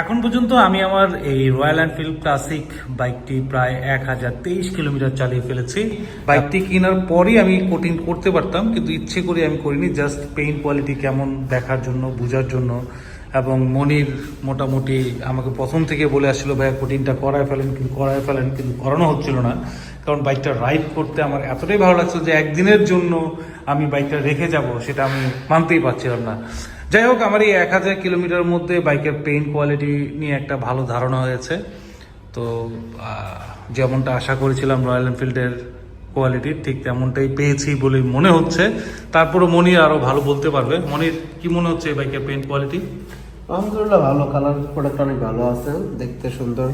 এখন পর্যন্ত আমি আমার এই রয়্যাল এনফিল্ড ক্লাসিক বাইকটি প্রায় 1023 কিলোমিটার চালিয়ে ফেলেছি। বাইকটি কেনার পরই আমি কোটিং করতে পারতাম, কিন্তু ইচ্ছে করে আমি করিনি, জাস্ট পেইন্ট কোয়ালিটি কেমন দেখার জন্য, বোঝার জন্য। এবং মনির মোটামুটি আমাকে প্রথম থেকে বলে আসছিল ভাইয়া কোটিংটা করায় ফেলেন, কিন্তু করানো হচ্ছিল না। কারণ বাইকটা রাইড করতে আমার এতটাই ভালো লাগছিল যে একদিনের জন্য আমি বাইকটা রেখে যাব, সেটা আমি মানতেই পারছিলাম না। যাই হোক, আমার এই 1000 কিলোমিটার মধ্যে বাইকের পেইন্ট কোয়ালিটি নিয়ে একটা ভালো ধারণা হয়েছে। তো যেমনটা আশা করেছিলাম রয়্যাল এনফিল্ডের কোয়ালিটি, ঠিক তেমনটাই পেয়েছি বলে মনে হচ্ছে। তারপরে মনির আরও ভালো বলতে পারবে। মনির, কি মনে হচ্ছে এই বাইকের পেইন্ট কোয়ালিটি? আলহামদুলিল্লাহ ভালো, কালার প্রোডাক্ট অনেক ভালো আছে, দেখতে সুন্দর।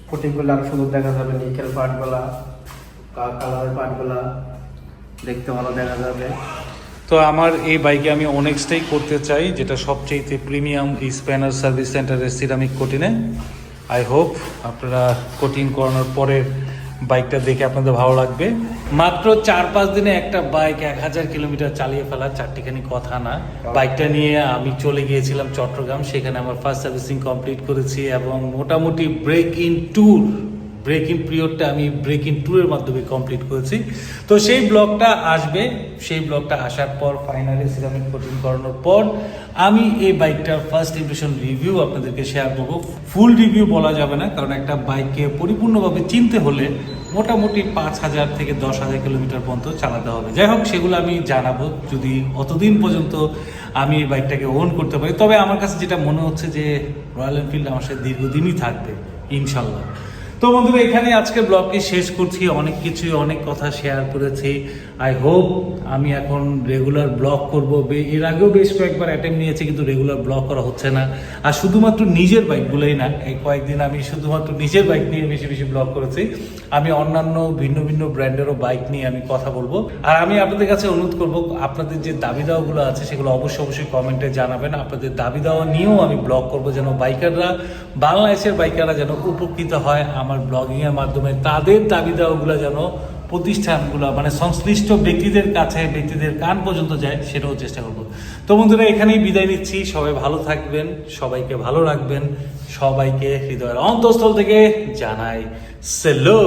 কোটিং করলে আরো সুন্দর দেখা যাবে, নিকেল পার্টগুলা, কালারের পার্টগুলা দেখতে ভালো দেখা যাবে। তো আমার এই বাইকে আমি অনেকটাই করতে চাই, যেটা সবচেয়ে প্রিমিয়াম স্প্যানার সার্ভিস সেন্টারের সিরামিক কোটিনে। আই হোপ আপনারা কোটিং করানোর পরের বাইকটা দেখে আপনাদের ভালো লাগবে। মাত্র 4-5 দিনে একটা বাইক 1000 কিলোমিটার চালিয়ে ফেলা চারটিখানি কথা না। বাইকটা নিয়ে আমি চলে গিয়েছিলাম চট্টগ্রাম, সেখানে আমার ফার্স্ট সার্ভিসিং কমপ্লিট করেছি এবং মোটামুটি ব্রেক ইন পিরিয়ডটা আমি ব্রেক ইন ট্যুরের মাধ্যমে কমপ্লিট করেছি। তো সেই ব্লগটা আসবে, সেই ব্লগটা আসার পর ফাইনালি সিরামিক কোটিং করানোর পর আমি এই বাইকটার ফার্স্ট ইমপ্রেশন রিভিউ আপনাদেরকে শেয়ার করবো। ফুল রিভিউ বলা যাবে না, কারণ একটা বাইককে পরিপূর্ণভাবে চিনতে হলে মোটামুটি 5000 থেকে 10,000 কিলোমিটার পর্যন্ত চালাতে হবে। যাই হোক, সেগুলো আমি জানাবো যদি অতদিন পর্যন্ত আমি এই বাইকটাকে ওন করতে পারি। তবে আমার কাছে যেটা মনে হচ্ছে যে রয়্যাল এনফিল্ড আমার সাথে দীর্ঘদিনই থাকবে ইনশাল্লাহ। তো বন্ধুরা, এখানে আজকের ব্লগটি শেষ করছি। অনেক কথা শেয়ার করেছি। আই হোপ আমি এখন রেগুলার ব্লগ করব। এর আগেও বেশ কয়েকবার অ্যাটেম্প নিয়েছি, কিন্তু রেগুলার ব্লগ করা হচ্ছে না। আর শুধুমাত্র নিজের বাইকগুলোই না, এই কয়েকদিন আমি শুধুমাত্র নিজের বাইক নিয়ে বেশি বেশি ব্লগ করেছি। আমি অন্যান্য ভিন্ন ভিন্ন ব্র্যান্ডেরও বাইক নিয়ে আমি কথা বলবো। আর আমি আপনাদের কাছে অনুরোধ করব, আপনাদের যে দাবি দাওয়াগুলো আছে সেগুলো অবশ্যই কমেন্টে জানাবেন। আপনাদের দাবি দাওয়া নিয়েও আমি ব্লগ করব, যেন বাংলাদেশের বাইকাররা যেন উপকৃত হয় আমার ব্লগিংয়ের মাধ্যমে। তাদের দাবি দাওয়াগুলো যেন প্রতিষ্ঠানগুলো মানে সংশ্লিষ্ট ব্যক্তিদের কান পর্যন্ত যায়, সেটাও চেষ্টা করব। তো বন্ধুরা, এখানেই বিদায় নিচ্ছি। সবাই ভালো থাকবেন, সবাইকে ভালো রাখবেন, সবাইকে হৃদয়ের অন্তঃস্থল থেকে জানাই সেলো।